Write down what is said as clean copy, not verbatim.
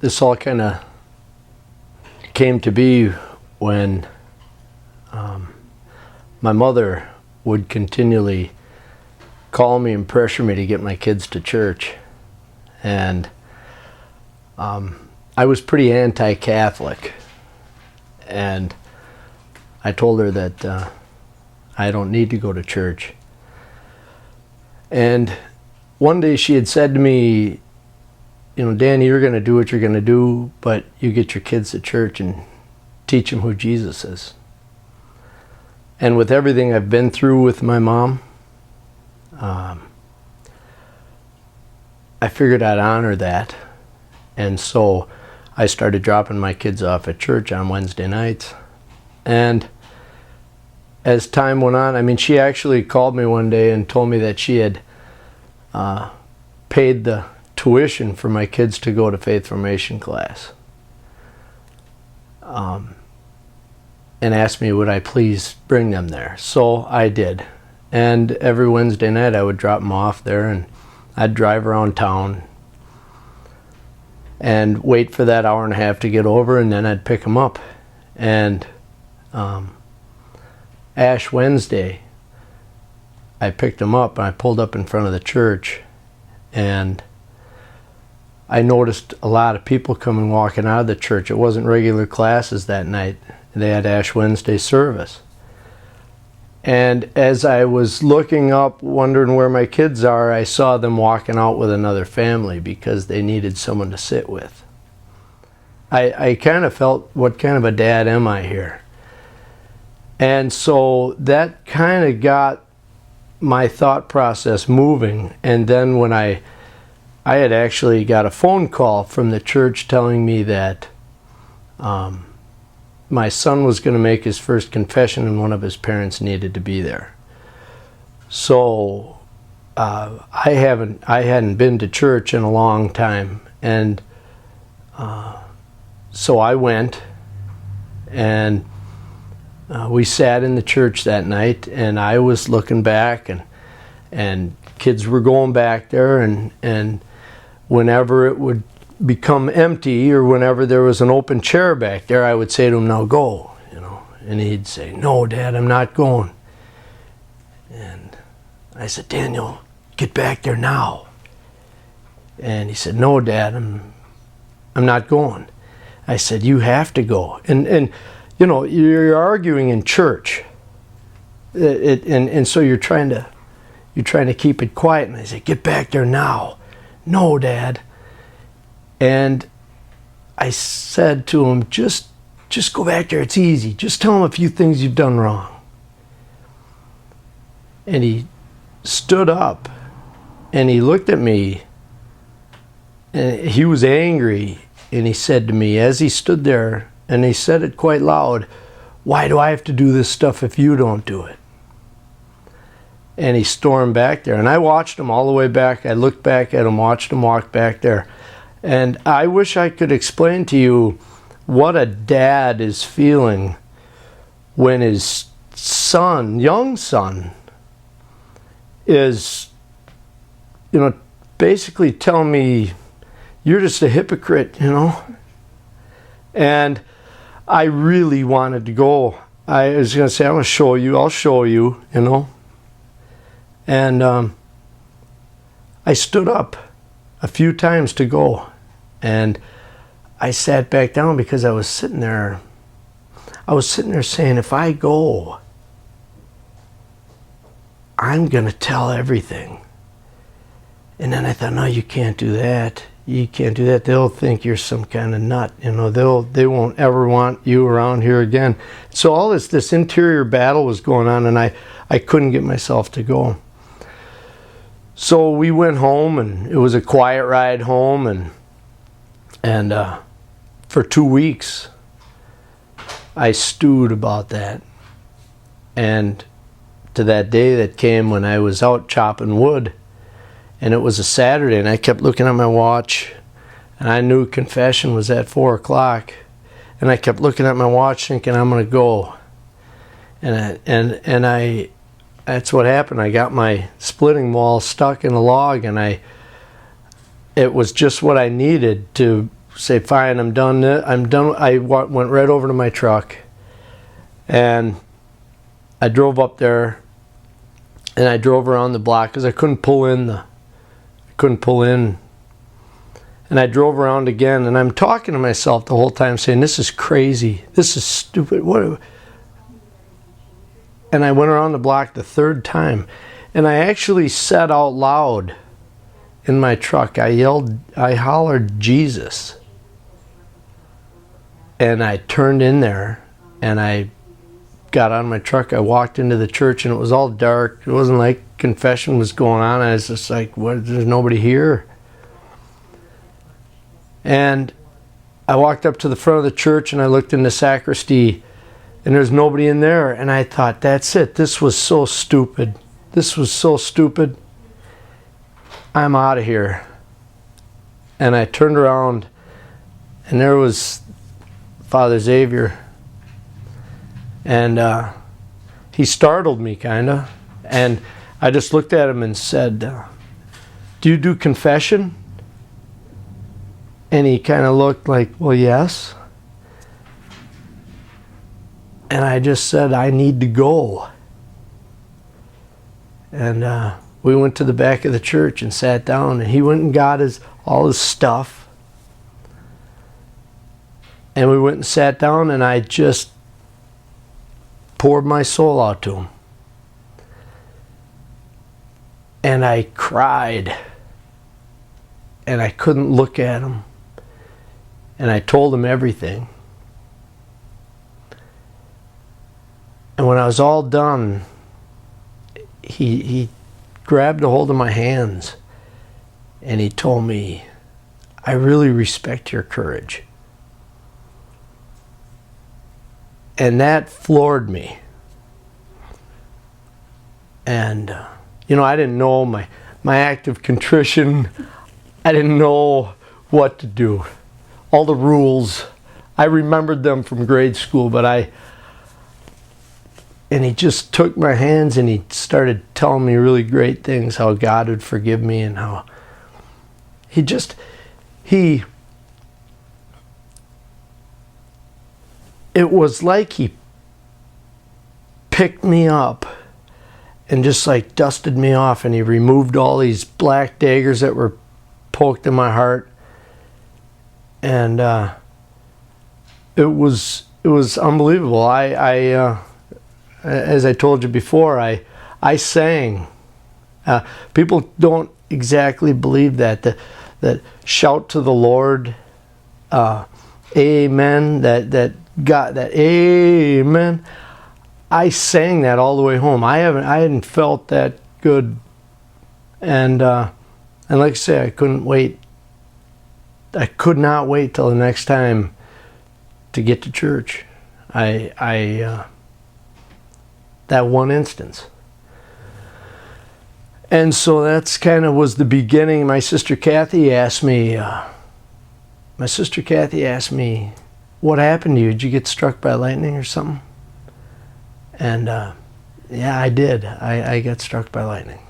this all kind of came to be when my mother would continually call me and pressure me to get my kids to church. And I was pretty anti-Catholic. And I told her that I don't need to go to church. And one day she had said to me, you know, Danny, you're going to do what you're going to do, but you get your kids to church and teach them who Jesus is. And with everything I've been through with my mom, I figured I'd honor that. And so I started dropping my kids off at church on Wednesday nights. And as time went on, I mean, she actually called me one day and told me that she had paid the tuition for my kids to go to faith formation class. And asked me would I please bring them there. So I did. And every Wednesday night I would drop them off there, and I'd drive around town and wait for that hour and a half to get over, and then I'd pick them up. And Ash Wednesday, I picked them up and I pulled up in front of the church, and I noticed a lot of people coming walking out of the church. It wasn't regular classes that night. They had Ash Wednesday service. And as I was looking up, wondering where my kids are, I saw them walking out with another family because they needed someone to sit with. I kind of felt, what kind of a dad am I here? And so that kind of got my thought process moving. And then when I had actually got a phone call from the church telling me that my son was going to make his first confession and one of his parents needed to be there. So I hadn't been to church in a long time, and so I went, and we sat in the church that night, and I was looking back, and kids were going back there, and whenever it would become empty, or whenever there was an open chair back there, I would say to him, now go, you know, and he'd say, no, Dad, I'm not going. And I said, Daniel, get back there now. And he said, no, Dad, I'm not going. I said, you have to go. And you know, you're arguing in church, and so you're trying to keep it quiet. And I said, get back there now. No, Dad. And I said to him, just go back there, it's easy. Just tell him a few things you've done wrong. And he stood up and he looked at me, and he was angry, and he said to me as he stood there, and he said it quite loud, why do I have to do this stuff if you don't do it? And he stormed back there, and I watched him all the way back. I looked back at him, watched him walk back there. And I wish I could explain to you what a dad is feeling when his son, young son, is, you know, basically telling me, you're just a hypocrite, you know. And I really wanted to go. I was going to say, I'm going to show you, I'll show you, you know. And I stood up a few times to go. And I sat back down because I was sitting there saying, if I go, I'm going to tell everything. And then I thought, no, you can't do that. You can't do that. They'll think you're some kind of nut. You know, they won't ever want you around here again. So all this interior battle was going on, and I couldn't get myself to go. So we went home, and it was a quiet ride home, and for 2 weeks I stewed about that. And to that day that came when I was out chopping wood, and it was a Saturday, and I kept looking at my watch, and I knew confession was at 4 o'clock, and I kept looking at my watch thinking, I'm going to go. And I that's what happened. I got my splitting wall stuck in a log, and it was just what I needed to say, fine, I'm done. I went right over to my truck, and I drove up there, and I drove around the block because I couldn't pull in. And I drove around again, and I'm talking to myself the whole time, saying, "This is crazy. This is stupid." And I went around the block the third time, and I actually said out loud in my truck, I hollered, "Jesus." And I turned in there, and I got out of my truck. I walked into the church, and it was all dark. It wasn't like confession was going on. I was just like, "What? There's nobody here." And I walked up to the front of the church, and I looked in the sacristy, and there's nobody in there. And I thought, that's it. This was so stupid. This was so stupid. I'm out of here. And I turned around, and there was Father Xavier. And he startled me, kind of. And I just looked at him and said, "Do you do confession?" And he kind of looked like, "Well, yes." And I just said, "I need to go." And we went to the back of the church and sat down, and he went and got all his stuff. And we went and sat down, and I just poured my soul out to him. And I cried. And I couldn't look at him. And I told him everything. And when I was all done, he grabbed a hold of my hands, and he told me, "I really respect your courage." And that floored me. And, I didn't know my act of contrition. I didn't know what to do. All the rules, I remembered them from grade school, and he just took my hands, and he started telling me really great things, how God would forgive me, and how it was like he picked me up and just like dusted me off, and he removed all these black daggers that were poked in my heart. And it was unbelievable. As I told you before, I sang. People don't exactly believe that shout to the Lord, amen, that God, that amen. I sang that all the way home. I hadn't felt that good. And like I say, I couldn't wait. I could not wait till the next time to get to church. That one instance. And so that's kind of was the beginning. My sister Kathy asked me, "What happened to you? Did you get struck by lightning or something?" And yeah, I did. I got struck by lightning.